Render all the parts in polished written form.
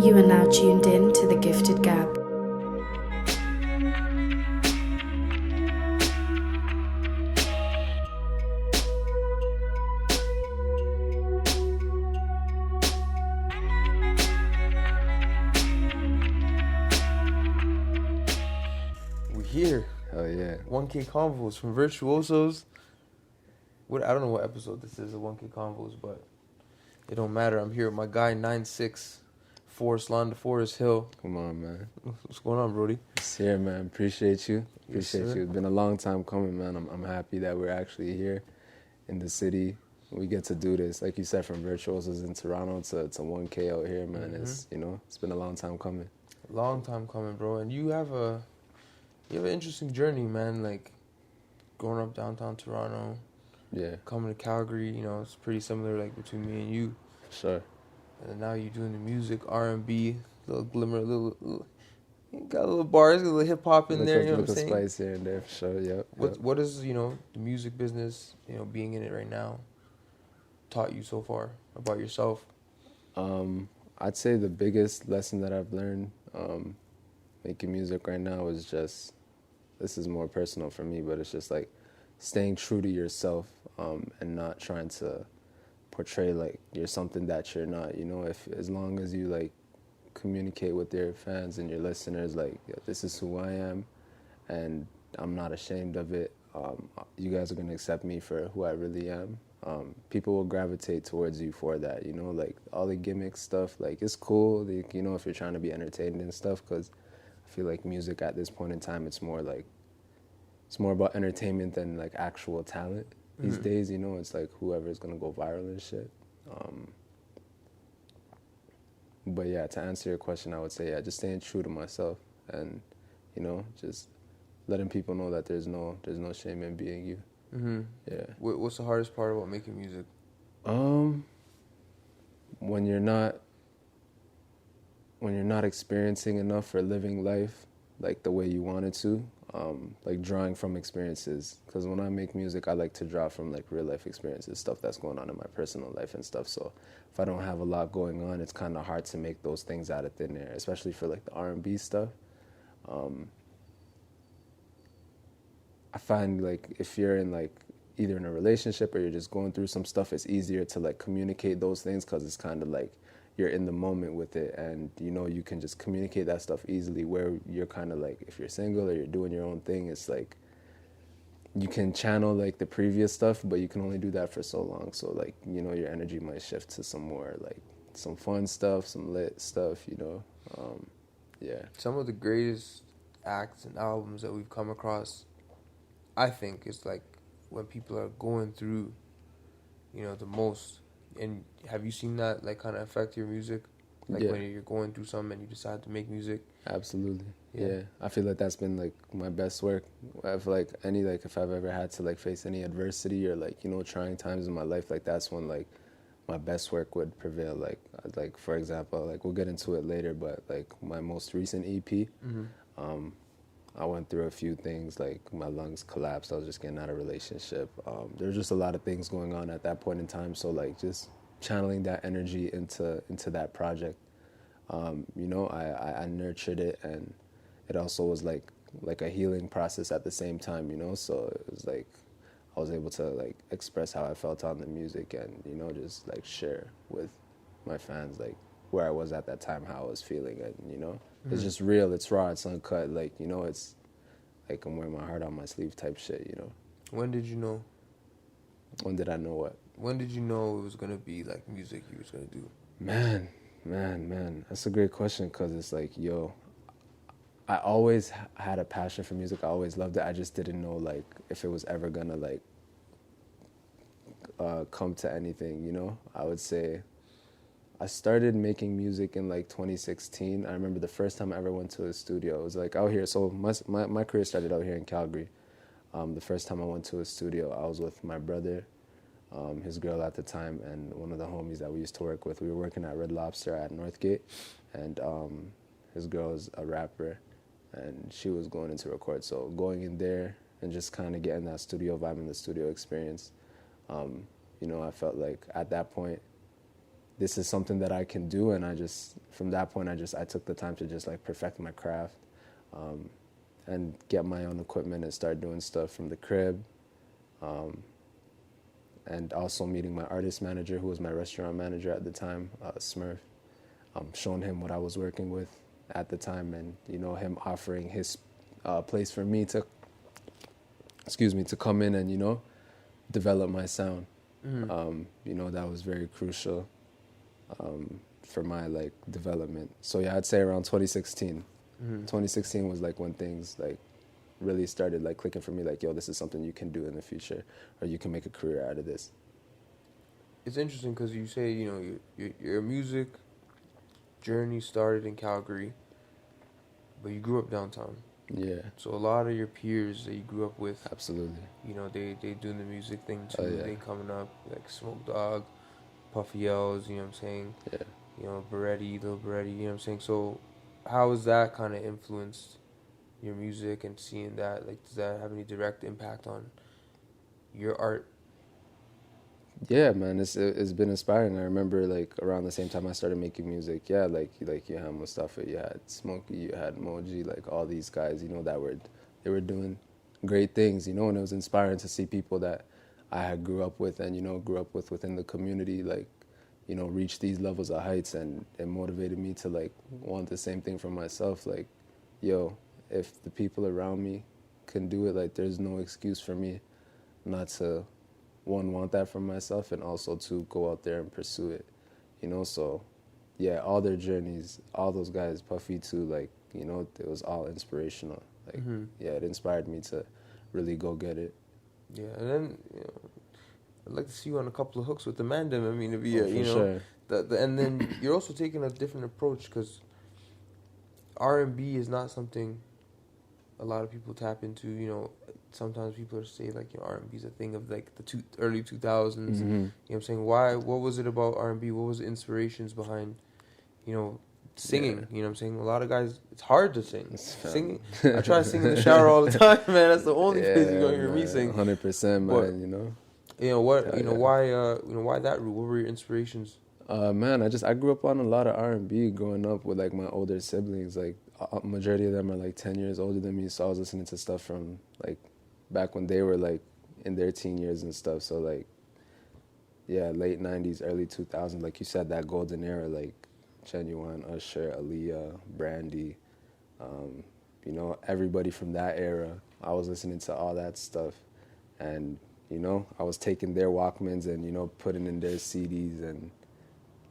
You are now tuned in to the Gifted Gab. We're here. Oh yeah. 1K Convos from Virtuosos. I don't know what episode this is of 1K Convos, but it don't matter. I'm here with my guy 9'6", Forest Lawn to Forest Hill. Come on, man. What's going on, Brody? It's here, man. Appreciate you. Yes, Appreciate sir. you. It's been a long time coming, man. I'm happy that we're actually here in the city. We get to do this, like you said, from Virtuosos in Toronto to 1K out here, man. It's it's been a long time coming. Long time coming, bro. And you have an interesting journey, man. Like growing up downtown Toronto, Yeah, coming to Calgary. It's pretty similar, like between me and you. sure. And then now you're doing the music, R&B, little glimmer, little you got a little bars, a little hip hop in there. You know what I'm saying? Spice here and there, for sure. Yep. What is the music business, being in it right now, taught you so far about yourself? I'd say the biggest lesson that I've learned making music right now is just, this is more personal for me, but it's just like staying true to yourself and not trying to portray like you're something that you're not. If as long as you like communicate with your fans and your listeners like, "Yeah, this is who I am and I'm not ashamed of it, you guys are going to accept me for who I really am." People will gravitate towards you for that, like all the gimmick stuff, like it's cool, like, if you're trying to be entertained and stuff, because I feel like music at this point in time, it's more about entertainment than like actual talent these days, it's like whoever's gonna go viral and shit. But yeah, to answer your question, I would say, just staying true to myself and, just letting people know that there's no shame in being you. Yeah. What's the hardest part about making music? When you're not experiencing enough or living life like the way you wanted to, like drawing from experiences. Because when I make music, I like to draw from like real life experiences, stuff that's going on in my personal life and stuff. So if I don't have a lot going on, it's kind of hard to make those things out of thin air, especially for like the R&B stuff. I find like if you're in like either in a relationship or you're just going through some stuff, it's easier to like communicate those things because it's kind of like you're in the moment with it and you can just communicate that stuff easily, where you're kind of like, if you're single or you're doing your own thing, it's like you can channel like the previous stuff, but you can only do that for so long. So like, your energy might shift to some more like some fun stuff, some lit stuff, yeah. Some of the greatest acts and albums that we've come across, I think, is like when people are going through, the most. And have you seen that like kind of affect your music? Like when you're going through something and you decide to make music? Absolutely. Yeah. I feel like that's been like my best work. I feel like if I've ever had to like face any adversity or like, trying times in my life, like that's when like my best work would prevail. Like for example, like we'll get into it later, but like my most recent EP, I went through a few things, like my lungs collapsed. I was just getting out of a relationship. There were just a lot of things going on at that point in time. So like just channeling that energy into that project. I nurtured it, and it also was like a healing process at the same time, So it was like I was able to like express how I felt on the music and, just like share with my fans like where I was at that time, how I was feeling, and it's just real, it's raw, it's uncut, like it's like I'm wearing my heart on my sleeve type shit. When did you know? When did I know what? When did you know it was gonna be like music you was gonna do? Man, that's a great question, because it's like, I always had a passion for music. I always loved it. I just didn't know like if it was ever gonna like come to anything. I would say I started making music in like 2016. I remember the first time I ever went to a studio. It was like out here. So my career started out here in Calgary. The first time I went to a studio, I was with my brother, his girl at the time, and one of the homies that we used to work with. We were working at Red Lobster at Northgate, and his girl is a rapper, and she was going in to record. So going in there and just kind of getting that studio vibe and the studio experience, I felt like at that point, this is something that I can do. And I just, from that point, I took the time to just like perfect my craft, and get my own equipment and start doing stuff from the crib. And also meeting my artist manager, who was my restaurant manager at the time, Smurf, showing him what I was working with at the time, and him offering his place for me to, to come in and develop my sound. That was very crucial for my like development. So yeah, I'd say around 2016. 2016 was like when things like really started like clicking for me, like, yo, this is something you can do in the future, or you can make a career out of this. It's interesting because you say, your music journey started in Calgary, but you grew up downtown. Yeah. So a lot of your peers that you grew up with, Absolutely. They doing the music thing too. Oh, yeah. They coming up like Smoke Dogg, Puffy L's, you know what I'm saying? Yeah. Beretti, Lil Beretti, you know what I'm saying? So how has that kind of influenced your music, and seeing that, like, does that have any direct impact on your art? Yeah, man, it's been inspiring. I remember like around the same time I started making music. Yeah, like you had Mustafa, you had Smokey, you had Moji, like all these guys, that they were doing great things, and it was inspiring to see people that I had grew up with and grew up with within the community, like reach these levels of heights, and it motivated me to like want the same thing for myself. Like, yo, if the people around me can do it, like there's no excuse for me not to, one, want that for myself, and also to go out there and pursue it, so yeah, all their journeys, all those guys, Puffy too, like, it was all inspirational. Like, yeah, it inspired me to really go get it. Yeah, and then, I'd like to see you on a couple of hooks with the Mandem. I mean, it'd be, Sure. And then you're also taking a different approach, because R&B is not something a lot of people tap into. Sometimes people say like, R&B is a thing of like the early 2000s. You know what I'm saying? What was it about R&B? What was the inspirations behind, singing? Yeah. You know what I'm saying? A lot of guys, it's hard to sing. Singing, I try to sing in the shower all the time, man. That's the only place you're gonna hear me sing. 100%, man. Why that route? What were your inspirations? Man, I grew up on a lot of R&B growing up with like my older siblings. Like majority of them are like 10 years older than me, so I was listening to stuff from like back when they were like in their teen years and stuff. So like, yeah, late 90s, early 2000s, like you said, that golden era, like Genuine, Usher, Aaliyah, Brandy, everybody from that era. I was listening to all that stuff, and I was taking their Walkmans and putting in their CDs and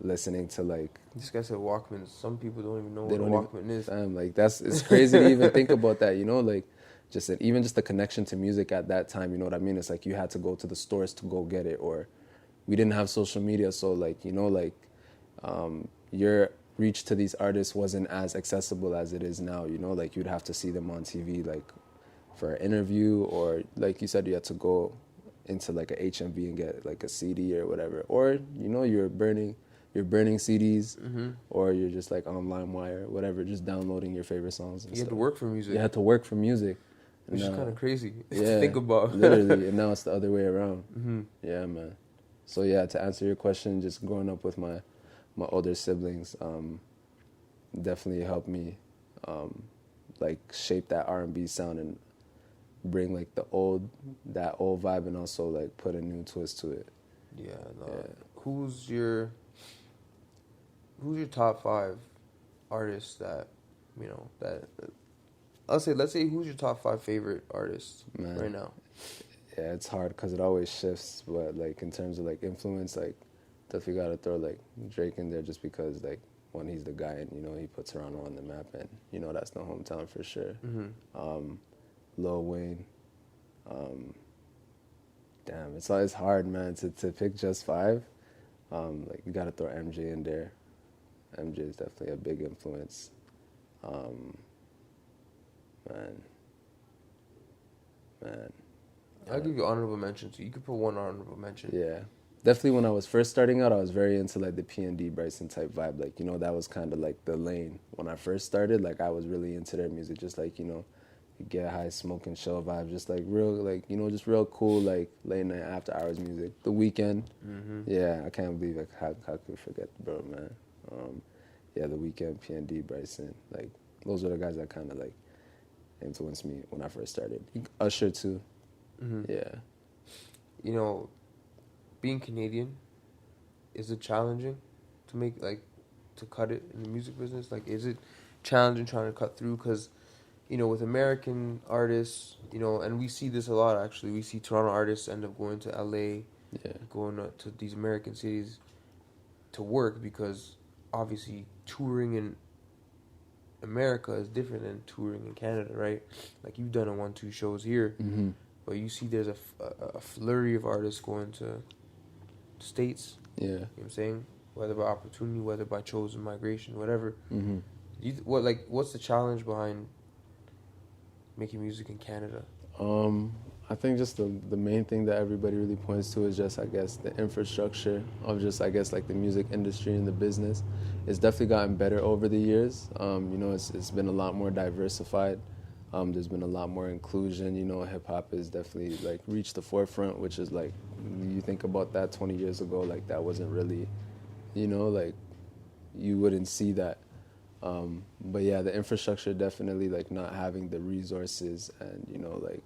listening to like. This guy said Walkmans. Some people don't even know what a Walkman is. Like it's crazy to even think about that. Like even just the connection to music at that time. You know what I mean? It's like you had to go to the stores to go get it, or we didn't have social media, so like your reach to these artists wasn't as accessible as it is now. Like you'd have to see them on TV, like for an interview, or like you said, you had to go into like a HMV and get like a CD or whatever, or you're burning CDs, or you're just like on LimeWire, whatever, just downloading your favorite songs. And you had to work for music. You had to work for music, which is kind of crazy to think about. Literally, and now it's the other way around. Yeah, man. So yeah, to answer your question, just growing up with my older siblings, definitely helped me like shape that R&B sound and bring like that old vibe, and also like put a new twist to it. Yeah. Who's your top 5 artists that let's say who's your top 5 favorite artists right now? Yeah, it's hard because it always shifts, but like in terms of like influence, like definitely gotta throw like Drake in there, just because like one, he's the guy, and he puts Toronto on the map, and that's the hometown for sure. Lil Wayne. Damn, it's hard, man, to pick just 5. Like you gotta throw MJ in there. MJ is definitely a big influence. Man. I'll give you honorable mentions. So you could put one honorable mention. Yeah. Definitely when I was first starting out, I was very into like the P&D Bryson type vibe. Like, that was kind of like the lane. When I first started, like I was really into their music, just like, get high, smoke and chill vibe, just like real, like, you know, just real cool, like late night after hours music. The Weekend, yeah, I can't believe like how could we forget the bro, man. Yeah, The Weekend, PND, Bryson, like those were the guys that kind of like influenced me when I first started. Usher too, yeah. You know, being Canadian, is it challenging to make like to cut it in the music business? Like, is it challenging trying to cut through? Because you know, with American artists, you know, and we see this a lot actually. We see Toronto artists end up going to LA, Yeah. going to these American cities to work because obviously touring in America is different than touring in Canada, right? Like you've done a 1-2 shows here, but you see there's a flurry of artists going to states. Yeah. You know what I'm saying? Whether by opportunity, whether by chosen migration, whatever. Mhm. What's the challenge behind making music in Canada? I think just the main thing that everybody really points to is just, I guess, the infrastructure of just, I guess, like the music industry and the business. It's definitely gotten better over the years. You know, it's been a lot more diversified. There's been a lot more inclusion. You know, hip hop has definitely like reached the forefront, which is like, you think about that 20 years ago, like that wasn't really, you know, like you wouldn't see that. But yeah, the infrastructure definitely like not having the resources and, you know, like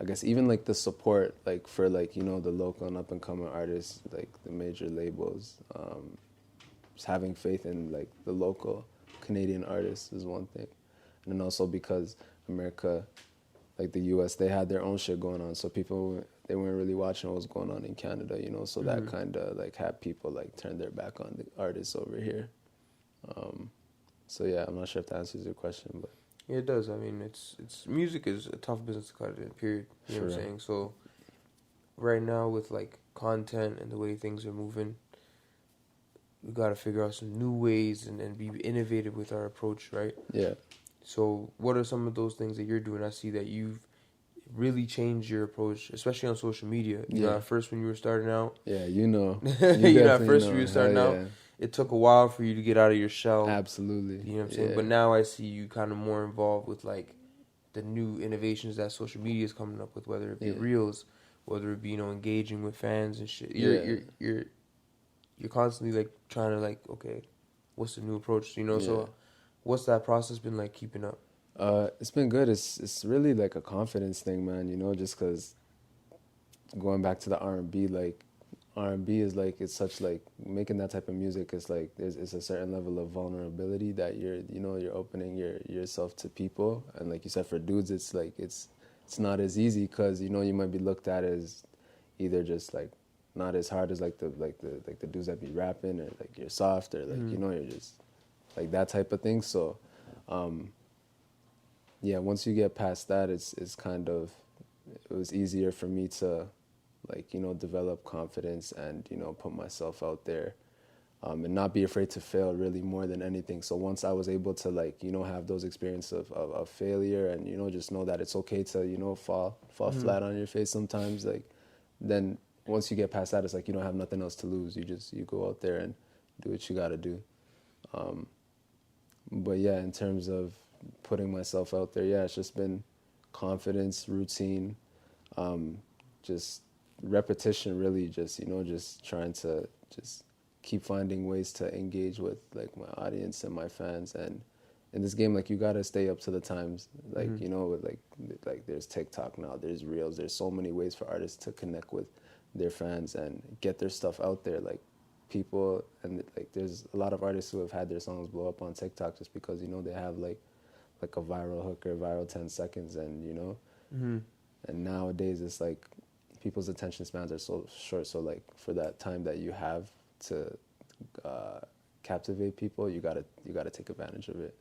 I guess even like the support like for like, you know, the local and up and coming artists, like the major labels, just having faith in like the local Canadian artists is one thing. And then also because America, like the US, they had their own shit going on, so people, they weren't really watching what was going on in Canada, you know, so that kind of like had people like turn their back on the artists over here. So yeah, I'm not sure if that answers your question, but Yeah, it does. I mean, it's music is a tough business to cut it in, period. You know what I'm saying? So right now with like content and the way things are moving, we got to figure out some new ways and be innovative with our approach, right? Yeah. So what are some of those things that you're doing? I see that you've really changed your approach, especially on social media. You know, at first when you were starting out. Yeah, you know. You know, at first when you were starting Hell out, yeah. it took a while for you to get out of your shell. Absolutely. You know what I'm saying? But now I see you kind of more involved with like the new innovations that social media is coming up with, whether it be reels, whether it be, you know, engaging with fans and shit. You're constantly like trying to like, okay, what's the new approach? You know, so what's that process been like keeping up? It's been good. It's really like a confidence thing, man. You know, just because going back to the R&B, like R&B is like, it's such like making that type of music is like it's a certain level of vulnerability that you're opening yourself to people, and like you said, for dudes it's like it's not as easy because you know you might be looked at as either just like not as hard as like the dudes that be rapping, or like you're soft, or like you know you're just like that type of thing. So yeah, once you get past that, it's kind of, it was easier for me to like, you know, develop confidence and, you know, put myself out there, and not be afraid to fail really more than anything. So once I was able to like, you know, have those experiences of failure and, you know, just know that it's okay to, you know, fall flat on your face sometimes, like then once you get past that, it's like you don't have nothing else to lose. You go out there and do what you got to do. But yeah, in terms of putting myself out there, yeah, it's just been confidence, routine, just repetition, really, just, you know, just trying to just keep finding ways to engage with like my audience and my fans. And in this game, like you gotta stay up to the times, like you know, with like there's TikTok now, there's reels, there's so many ways for artists to connect with their fans and get their stuff out there. Like people, and like there's a lot of artists who have had their songs blow up on TikTok just because, you know, they have like a viral hook or viral 10 seconds, and you know, and nowadays it's like people's attention spans are so short, so like for that time that you have to captivate people, you gotta take advantage of it.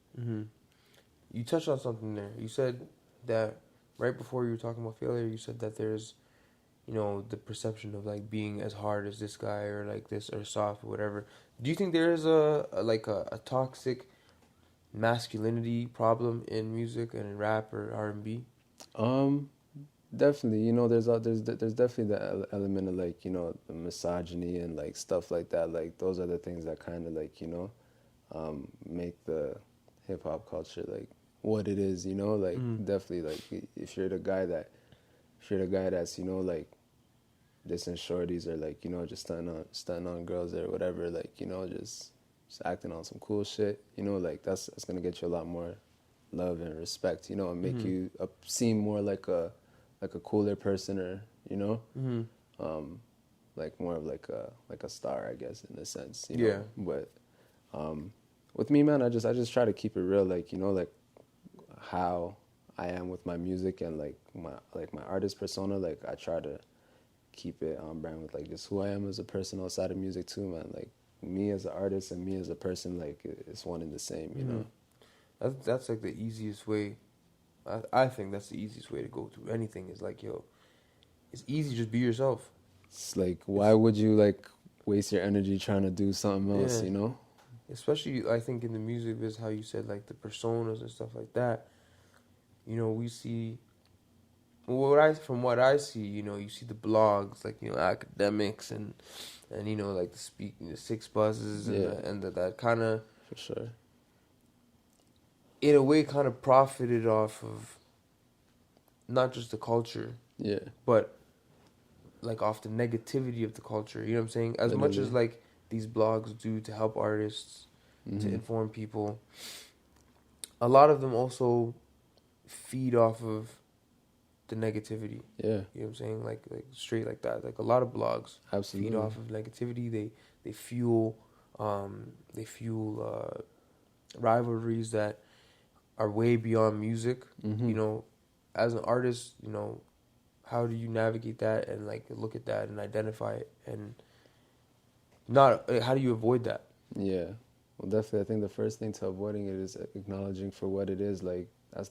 You touched on something there. You said that right before you were talking about failure, you said that there's, you know, the perception of like being as hard as this guy or like this or soft or whatever. Do you think there is a toxic masculinity problem in music and in rap or R&B? Definitely, you know, there's definitely the element of like, you know, the misogyny and like stuff like that. Like those are the things that kind of like, you know, make the hip hop culture like what it is, you know, like definitely like if you're the guy that's, you know, like dissing shorties or like, you know, just stunting on girls or whatever, like, you know, just acting on some cool shit, you know, like that's gonna get you a lot more love and respect, you know, and make you seem more like a cooler person, or, you know, like more of like a star, I guess, in a sense, you know. But with me, man, I just try to keep it real, like, you know, like how I am with my music and like my artist persona. Like I try to keep it on brand with like just who I am as a person outside of music too, man. Like me as an artist and me as a person, like it's one and the same, you know. That's like the easiest way. I think that's the easiest way to go through anything. Is like, yo, it's easy, just be yourself. It's like, why would you like waste your energy trying to do something else, you know? Especially, I think in the music biz, how you said like the personas and stuff like that. You know, we see from what I see, you know, you see the blogs, like, you know, academics and you know, like the six buzzes and that kind of, for sure, in a way, kind of profited off of not just the culture, but like off the negativity of the culture. You know what I'm saying? As much as like these blogs do to help artists, to inform people, a lot of them also feed off of the negativity. You know what I'm saying? Like straight like that. Like a lot of blogs feed off of negativity. They fuel rivalries that are way beyond music. You know, as an artist, you know, how do you navigate that and like look at that and identify it, and not how do you avoid that? Yeah, well, definitely. I think the first thing to avoiding it is acknowledging for what it is. Like that's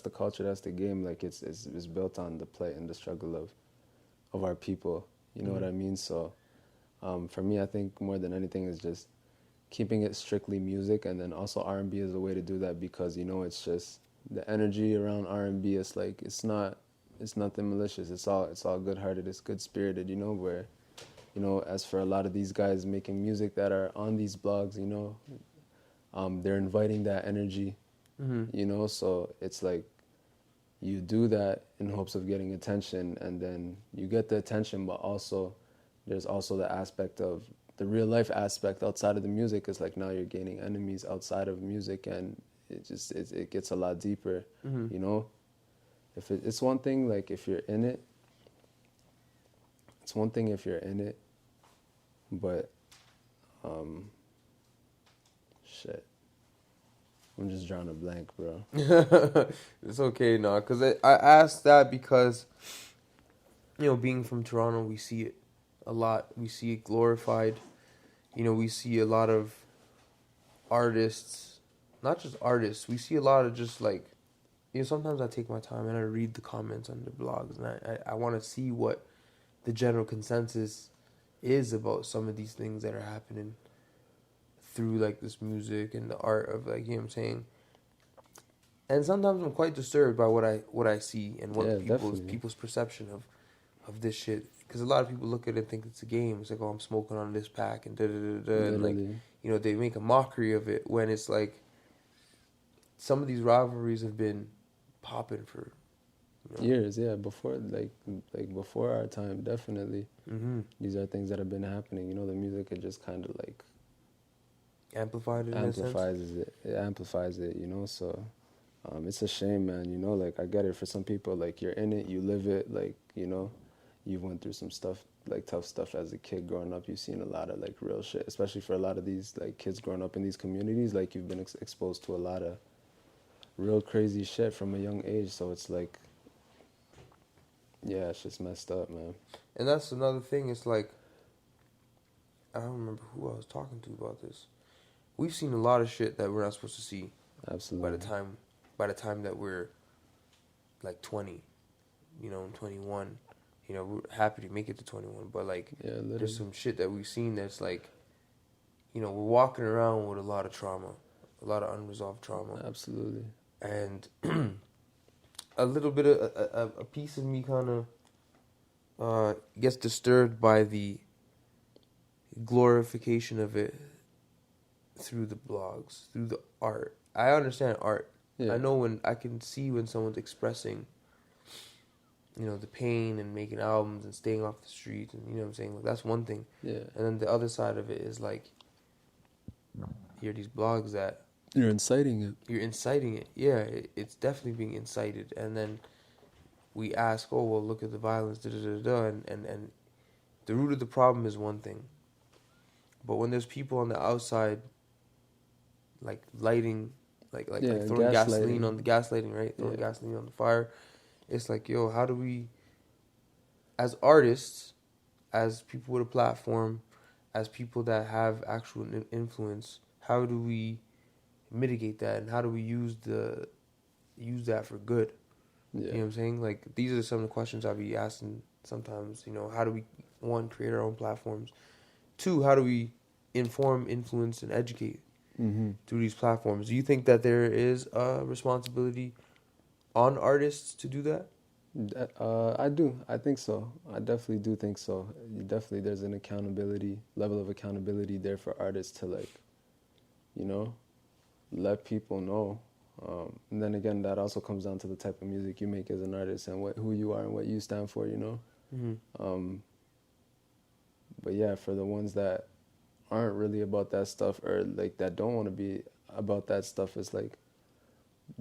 the culture, that's the game. Like it's built on the plight and the struggle of our people. You know what I mean? So, for me, I think more than anything is just keeping it strictly music, and then also R&B is a way to do that, because, you know, it's just the energy around R&B. It's like it's nothing malicious. It's all good-hearted. It's good-spirited. You know, where, you know, as for a lot of these guys making music that are on these blogs, you know, they're inviting that energy. You know, so it's like you do that in hopes of getting attention, and then you get the attention, but also there's also the aspect of the real life aspect outside of the music. Is like now you're gaining enemies outside of music, and it gets a lot deeper. You know, if it's one thing, like if you're in it, it's one thing if you're in it, but shit, I'm just drawing a blank, bro. It's okay, no, because I asked that because, you know, being from Toronto, we see it a lot. We see it glorified. You know, we see a lot of artists, not just artists. We see a lot of just like, you know, sometimes I take my time and I read the comments on the blogs, and I want to see what the general consensus is about some of these things that are happening through like this music and the art of, like, you know what I'm saying. And sometimes I'm quite disturbed by what I see and what people's perception of this shit. Because a lot of people look at it and think it's a game. It's like, oh, I'm smoking on this pack and and like, you know, they make a mockery of it, when it's like some of these rivalries have been popping for, you know, years. Yeah, before like before our time, definitely. These are things that have been happening. You know, the music, it just kind of like amplifies it, you know. So it's a shame, man, you know. Like I get it, for some people, like you're in it, you live it, like, you know, you went through some stuff, like tough stuff as a kid growing up. You've seen a lot of like real shit, especially for a lot of these like kids growing up in these communities. Like you've been exposed to a lot of real crazy shit from a young age. So it's like, yeah, it's just messed up, man. And that's another thing. It's like, I don't remember who I was talking to about this. We've seen a lot of shit that we're not supposed to see. Absolutely. By the time that we're like 20, you know, 21, you know, we're happy to make it to 21. But like, there's some shit that we've seen that's like, you know, we're walking around with a lot of trauma, a lot of unresolved trauma. Absolutely. And a little bit of a piece of me kind of gets disturbed by the glorification of it through the blogs, through the art. I understand art Yeah. I know when I can see when someone's expressing, you know, the pain and making albums and staying off the streets, and you know what I'm saying. Like, that's one thing. Yeah. And then the other side of it is like, hear these blogs that You're inciting it. you're inciting it. Yeah, it's definitely being incited. And then we ask, oh well, look at the violence, da da da da, and the root of the problem is one thing. But when there's people on the outside, like lighting, like throwing gasoline on the gaslighting, right? Throwing gasoline on the fire. It's like, yo, how do we, as artists, as people with a platform, as people that have actual influence, how do we mitigate that, and how do we use that for good? Yeah. You know what I'm saying? Like, these are some of the questions I'll be asking sometimes. You know, how do we, one, create our own platforms? Two, how do we inform, influence, and educate through these platforms? Do you think that there is a responsibility on artists to do that? I do. I think so. I definitely do think so. Definitely, there's an level of accountability there for artists to, like, you know, let people know. And then again, that also comes down to the type of music you make as an artist and who you are and what you stand for, you know? But yeah, for the ones that aren't really about that stuff, or like that don't want to be about that stuff, it's like,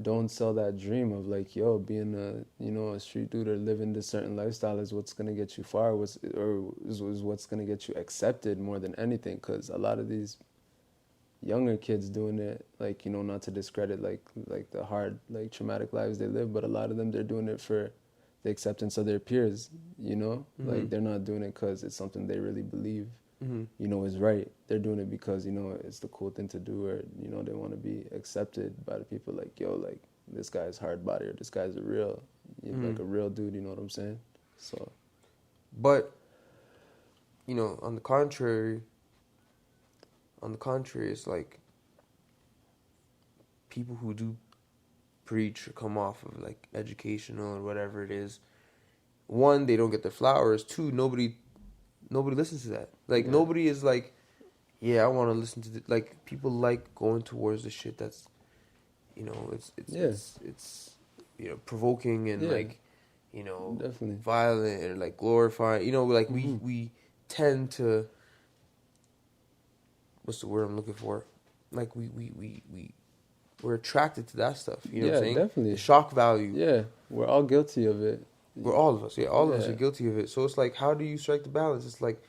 don't sell that dream of like, yo, being a street dude or living this certain lifestyle is what's gonna get you far, is what's gonna get you accepted more than anything. Because a lot of these younger kids doing it, like, you know, not to discredit like the hard, like, traumatic lives they live, but a lot of them, they're doing it for the acceptance of their peers, you know? Like, they're not doing it because it's something they really believe, you know, is right. They're doing it because, you know, it's the cool thing to do, or, you know, they want to be accepted by the people, like, yo, like, this guy's hard body, or this guy's like a real dude, you know what I'm saying? So. But, you know, on the contrary, it's like people who do preach or come off of like educational or whatever it is. One, they don't get their flowers. Two, nobody listens to that. Like, nobody is like, yeah, I want to listen to like, people like going towards the shit that's, you know, it's you know, provoking and like, you know, definitely violent and like glorifying. You know, like we tend to, what's the word I'm looking for? Like we're attracted to that stuff. You know what I'm saying? Definitely. The shock value. Yeah, we're all guilty of it. We're all of us. Yeah, all of us are guilty of it. So it's like, how do you strike the balance? It's like,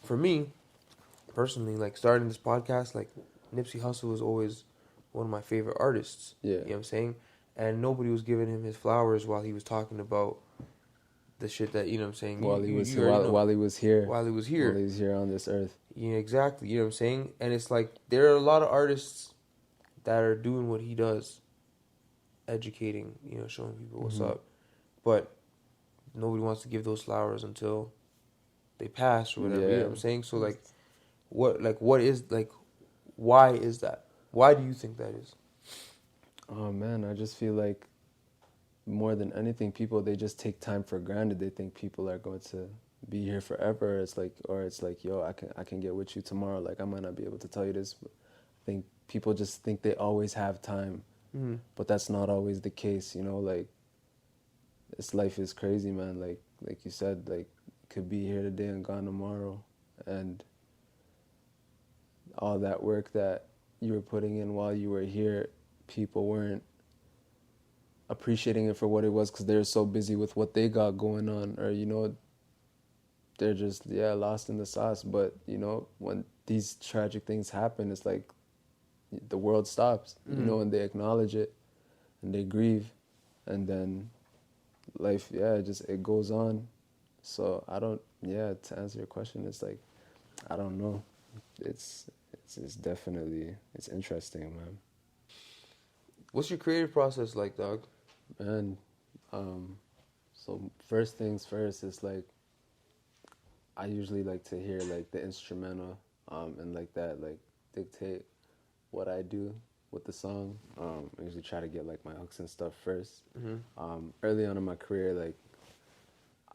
for me, personally, like, starting this podcast, like, Nipsey Hussle was always one of my favorite artists. Yeah. You know what I'm saying? And nobody was giving him his flowers while he was talking about the shit that, you know what I'm saying? While he was here on this earth. Yeah, exactly. You know what I'm saying? And it's like, there are a lot of artists that are doing what he does, educating, you know, showing people what's up. But nobody wants to give those flowers until they pass or whatever. You know what I'm saying? So like, what is, like, why is that? Why do you think that is? Oh man, I just feel like more than anything, people, they just take time for granted. They think people are going to be here forever. It's like, yo, I can get with you tomorrow. Like, I might not be able to tell you this, but I think people just think they always have time, but that's not always the case. You know, like, this life is crazy, man. Like you said, like, could be here today and gone tomorrow, and all that work that you were putting in while you were here, people weren't appreciating it for what it was because they're so busy with what they got going on, or, you know, they're just lost in the sauce. But, you know, when these tragic things happen, it's like the world stops, you know, and they acknowledge it and they grieve, and then life, it goes on. So to answer your question, it's like, I don't know. It's definitely, it's interesting, man. What's your creative process like, dog? Man, so first things first, it's like, I usually like to hear like the instrumental, and like that, like, dictate what I do with the song. I usually try to get like my hooks and stuff first. Early on in my career, like,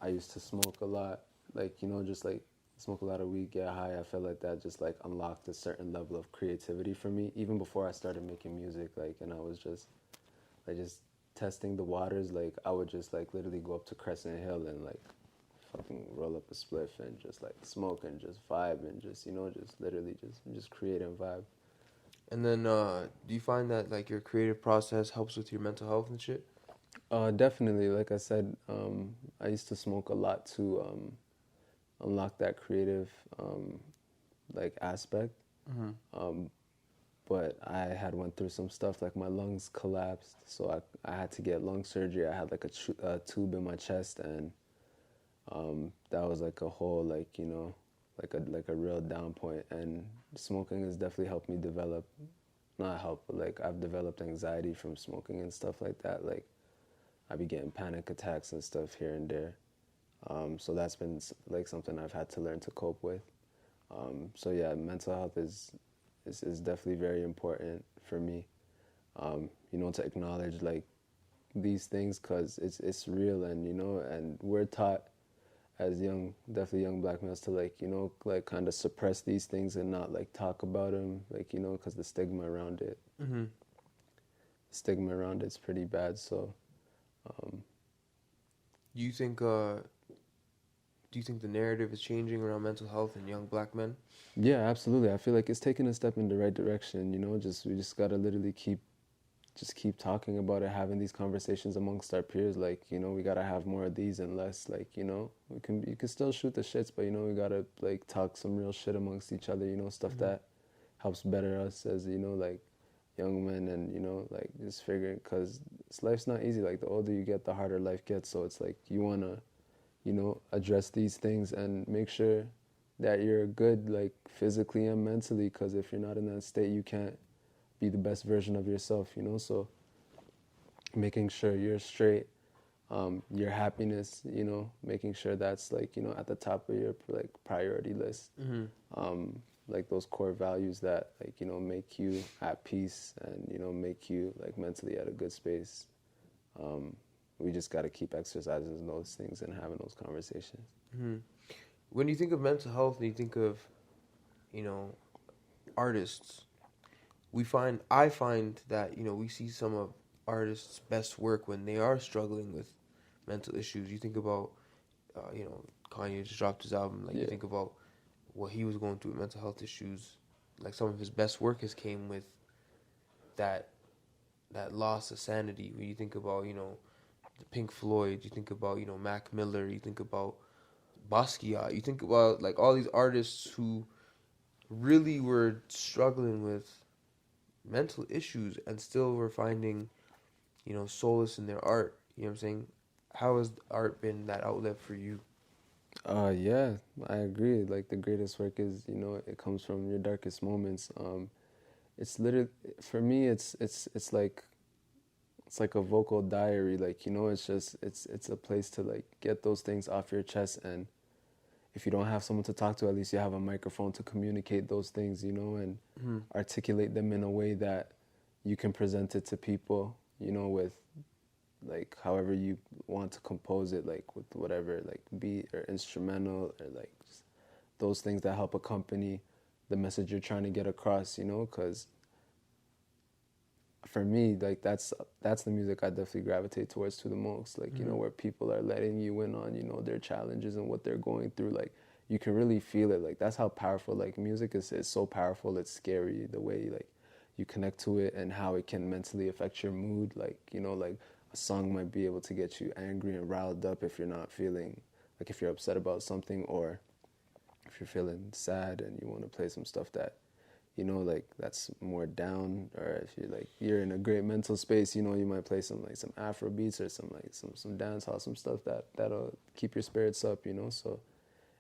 I used to smoke a lot, like, you know, just like smoke a lot of weed, get high. I feel like that just like unlocked a certain level of creativity for me, even before I started making music. Like, and I was just like just testing the waters. Like, I would just like literally go up to Crescent Hill and like fucking roll up a spliff and just like smoke and just vibe and just, you know, just literally just create and vibe. And then, do you find that like your creative process helps with your mental health and shit? Definitely. Like I said, I used to smoke a lot to unlock that creative like aspect. But I had went through some stuff, like my lungs collapsed, so I had to get lung surgery. I had like a tube in my chest, and that was like a whole, like, you know, like a real down point. And smoking has definitely helped me develop, not help, but like I've developed anxiety from smoking and stuff like that. Like I be getting panic attacks and stuff here and there. So that's been like something I've had to learn to cope with. So yeah, mental health is definitely very important for me. You know, to acknowledge like these things, because it's real, and you know, and we're taught as definitely young black males to, like, you know, like kind of suppress these things and not like talk about them, like, you know, because the stigma around it. Stigma around it's pretty bad. So Do you think the narrative is changing around mental health and young black men? yeah, absolutely. I feel like it's taking a step in the right direction. You know, we just gotta literally keep talking about it, having these conversations amongst our peers. Like, you know, we gotta have more of these and less, like, you know, you can still shoot the shits, but, you know, we gotta like talk some real shit amongst each other, you know, stuff that helps better us as, you know, like young men. And, you know, like just figuring, because life's not easy. Like the older you get, the harder life gets. So it's like you wanna, you know, address these things and make sure that you're good, like physically and mentally, because if you're not in that state, you can't be the best version of yourself, you know. So making sure you're straight, your happiness, you know, making sure that's like, you know, at the top of your like priority list. Like those core values that, like, you know, make you at peace and, you know, make you like mentally at a good space. We just got to keep exercising those things and having those conversations. When you think of mental health and you think of, you know, artists, I find that, you know, we see some of artists' best work when they are struggling with mental issues. You think about, you know, Kanye just dropped his album. Like, you think about what he was going through with mental health issues. Like, some of his best work has came with that loss of sanity. When you think about, you know, the Pink Floyd, you think about, you know, Mac Miller, you think about Basquiat, you think about like all these artists who really were struggling with mental issues and still were finding, you know, solace in their art. You know what I'm saying? How has art been that outlet for you? Yeah, I agree. Like the greatest work is, you know, it comes from your darkest moments. It's literally, for me, it's like a vocal diary. Like, you know, it's just it's a place to like get those things off your chest. And if you don't have someone to talk to, at least you have a microphone to communicate those things, you know, and articulate them in a way that you can present it to people, you know, with like however you want to compose it, like with whatever, like beat or instrumental, or like just those things that help accompany the message you're trying to get across, you know. Because for me, like that's the music I definitely gravitate towards to the most. Like, you know, where people are letting you in on, you know, their challenges and what they're going through. Like you can really feel it. Like that's how powerful, like music is so powerful. It's scary the way like you connect to it and how it can mentally affect your mood. Like, you know, like a song might be able to get you angry and riled up if you're not feeling, like if you're upset about something, or if you're feeling sad and you want to play some stuff that, you know, like that's more down. Or if you're like you're in a great mental space, you know, you might play some like some Afro beats or some dance hall, some stuff that'll keep your spirits up, you know. So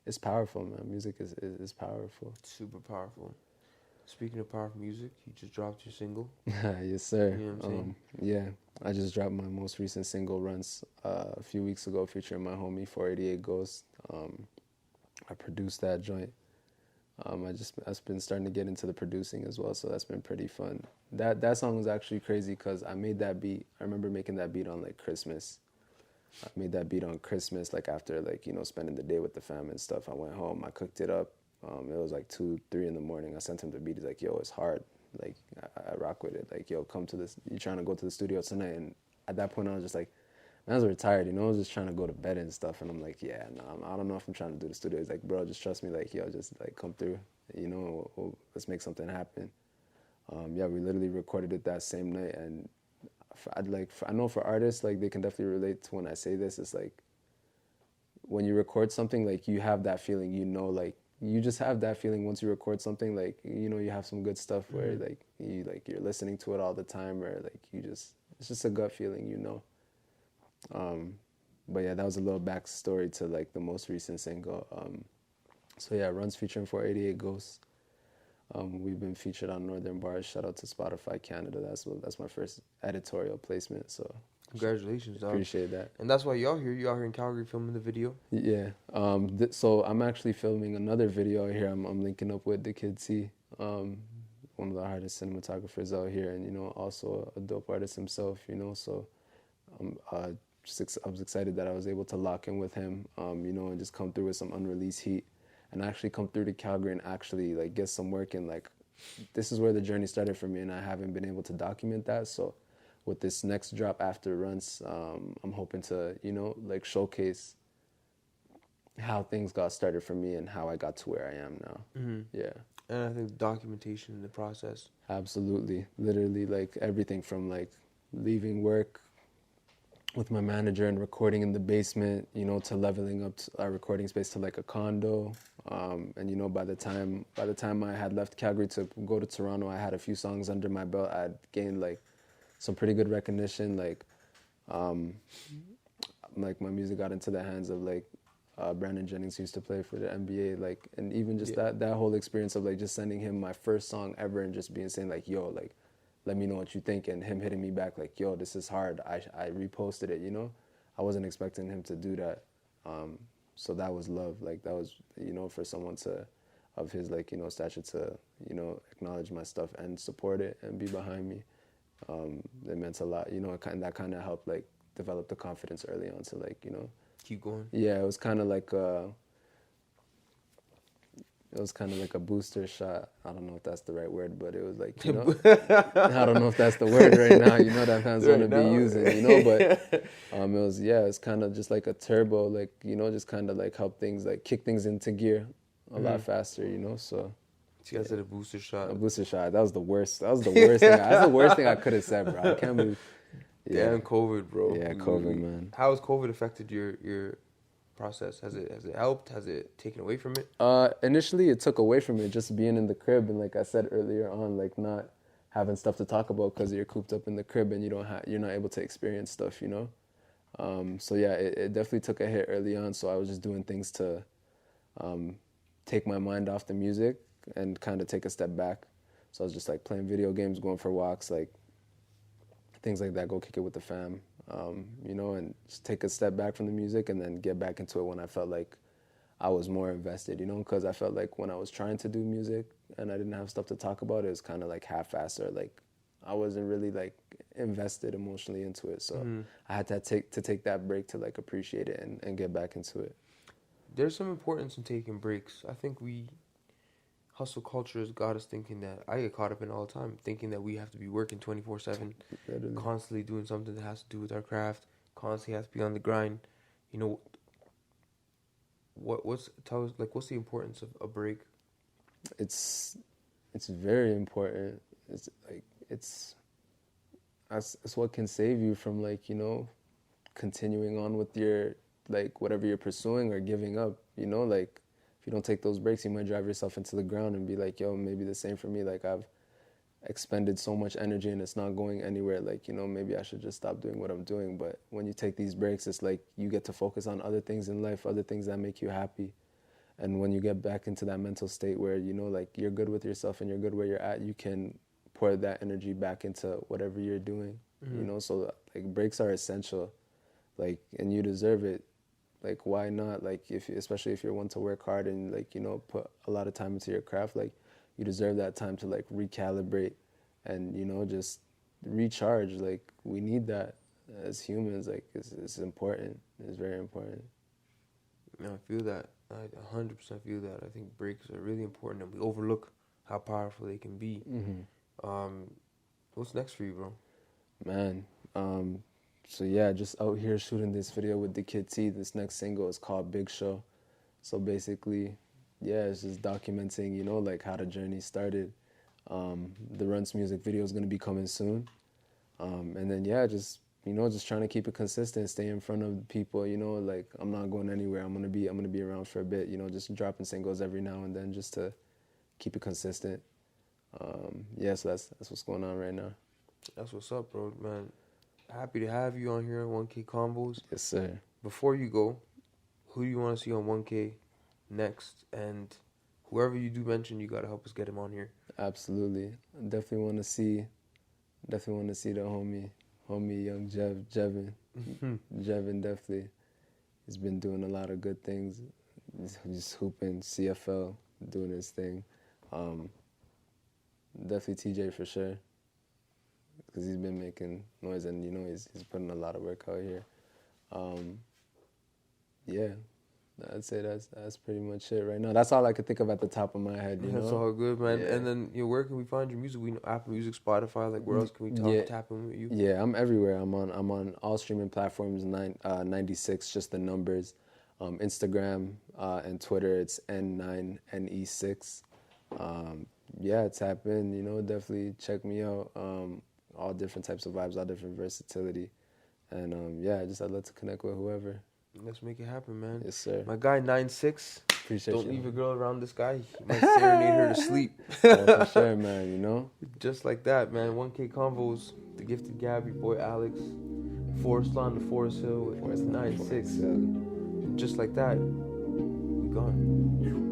it's powerful, man. Music is powerful. Super powerful. Speaking of powerful music, you just dropped your single. Yes, sir. You know what I'm saying? Yeah, I just dropped my most recent single, Runs, a few weeks ago, featuring my homie 488 Ghost. I produced that joint. I've been starting to get into the producing as well, so that's been pretty fun. That song was actually crazy because I made that beat. I remember making that beat on like Christmas, I made that beat on Christmas, like after like, you know, spending the day with the fam and stuff. I went home, I cooked it up. It was like 2, 3 in the morning. I sent him the beat. He's like, yo, it's hard. Like, I rock with it. Like, yo, come to this. You trying to go to the studio tonight? And at that point, I was just like, man, I was retired, you know, I was just trying to go to bed and stuff. And I'm like, yeah, no, I don't know if I'm trying to do the studio. He's like, bro, just trust me. Like, yo, just like come through, you know, let's make something happen. Yeah, we literally recorded it that same night. And I know for artists, like they can definitely relate to when I say this. It's like when you record something, like you have that feeling, you know, like you just have that feeling once you record something, like, you know, you have some good stuff where you're listening to it all the time, or like it's just a gut feeling, you know. But yeah, that was a little backstory to like the most recent single. So yeah, Runs featuring 488 Ghosts. We've been featured on Northern Bars. Shout out to Spotify Canada. That's my first editorial placement. So Congratulations, dog. Appreciate that. And that's why y'all here. Y'all here in Calgary filming the video. Yeah. So I'm actually filming another video out here. I'm linking up with the Kid T, one of the hardest cinematographers out here, and you know, also a dope artist himself. You know, so I was excited that I was able to lock in with him. You know, and just come through with some unreleased heat, and actually come through to Calgary and actually like get some work in. Like, this is where the journey started for me, and I haven't been able to document that. So with this next drop after Runs, I'm hoping to, you know, like showcase how things got started for me and how I got to where I am now. Mm-hmm. Yeah. And I think documentation in the process. Absolutely. Literally, like everything from like leaving work with my manager and recording in the basement, you know, to leveling up our recording space to like a condo. And you know, by the time I had left Calgary to go to Toronto, I had a few songs under my belt. I'd gained like some pretty good recognition. Like my music got into the hands of like Brandon Jennings, who used to play for the NBA. Like, and even just that whole experience of like just sending him my first song ever and just saying like, yo, like, let me know what you think, and him hitting me back like, yo, this is hard. I reposted it, you know. I wasn't expecting him to do that. So that was love. Like, that was, you know, for someone of his like, you know, stature to, you know, acknowledge my stuff and support it and be behind me. It meant a lot, you know. That kind of helped like develop the confidence early on to like, you know, keep going. Yeah, it was kind of like a booster shot. I don't know if that's the right word, but it was like, you know, I don't know if that's the word right now, you know, that fans want to be using, you know, but it's kind of just like a turbo, like, you know, just kind of like help things, like kick things into gear a lot faster, you know, so. You guys said a booster shot. A booster shot. That was the worst. That was the worst thing. That's the worst thing I could have said, bro. I can't believe. Yeah. Damn COVID, bro. Yeah, COVID, man. How has COVID affected your process? Has it helped? Has it taken away from it? Initially, it took away from it, just being in the crib, and like I said earlier on, like not having stuff to talk about because you're cooped up in the crib and you're not able to experience stuff, you know. So yeah, it definitely took a hit early on. So I was just doing things to take my mind off the music and kind of take a step back. So I was just like playing video games, going for walks, like things like that, go kick it with the fam, you know, and just take a step back from the music and then get back into it when I felt like I was more invested, you know, because I felt like when I was trying to do music and I didn't have stuff to talk about, it was kind of like half-assed, or like I wasn't really like invested emotionally into it. So I had to take that break to like appreciate it and get back into it. There's some importance in taking breaks. I think hustle culture has got us thinking that, I get caught up in all the time, thinking that we have to be working 24/7, constantly doing something that has to do with our craft, constantly have to be on the grind. You know, what's the importance of a break? It's very important. It's what can save you from like, you know, continuing on with your like whatever you're pursuing or giving up, you know, like if you don't take those breaks, you might drive yourself into the ground and be like, yo, maybe the same for me. Like, I've expended so much energy and it's not going anywhere. Like, you know, maybe I should just stop doing what I'm doing. But when you take these breaks, it's like you get to focus on other things in life, other things that make you happy. And when you get back into that mental state where, you know, like you're good with yourself and you're good where you're at, you can pour that energy back into whatever you're doing, you know? So like breaks are essential, like, and you deserve it. Like, why not? Like, especially if you're one to work hard and, like, you know, put a lot of time into your craft, like, you deserve that time to, like, recalibrate and, you know, just recharge. Like, we need that as humans. Like, it's important. is very important. Yeah, I feel that. I 100% feel that. I think breaks are really important, and we overlook how powerful they can be. What's next for you, bro? Man, so yeah, just out here shooting this video with the Kid T. This next single is called Big Show. So basically, yeah, it's just documenting, like how the journey started. The Runts music video is gonna be coming soon. And then yeah, just trying to keep it consistent, stay in front of people, like I'm not going anywhere. I'm gonna be around for a bit, just dropping singles every now and then just to keep it consistent. Yeah, so that's what's going on right now. That's what's up, bro, man. Happy to have you on here on 1K Convos. Yes, sir. Before you go, who do you want to see on 1K next? And whoever you do mention, you got to help us get him on here. Absolutely. Definitely want to see the homie young Jevin. Jevin definitely. He's been doing a lot of good things. He's hooping CFL, doing his thing. Definitely TJ for sure, because he's been making noise and he's putting a lot of work out here. Yeah, I'd say that's pretty much it right now. That's all I could think of at the top of my head. That's all good, man. Yeah. And then where can we find your music? We know Apple Music, Spotify. Like where else can we tap in with you? Yeah, I'm everywhere. I'm on all streaming platforms. 96, just the numbers. Instagram and Twitter, it's N9NE6. Yeah, tap in, definitely check me out. All different types of vibes, all different versatility. And I'd love to connect with whoever. Let's make it happen, man. Yes, sir. My guy 96. Appreciate Don't you. leave a girl around this guy. He might serenade her to sleep. For sure, man, Just like that, man. 1K Convos, The Gifted Gab, your boy Alex. Forest Lawn to Forest Hill with 96. Just like that, we gone.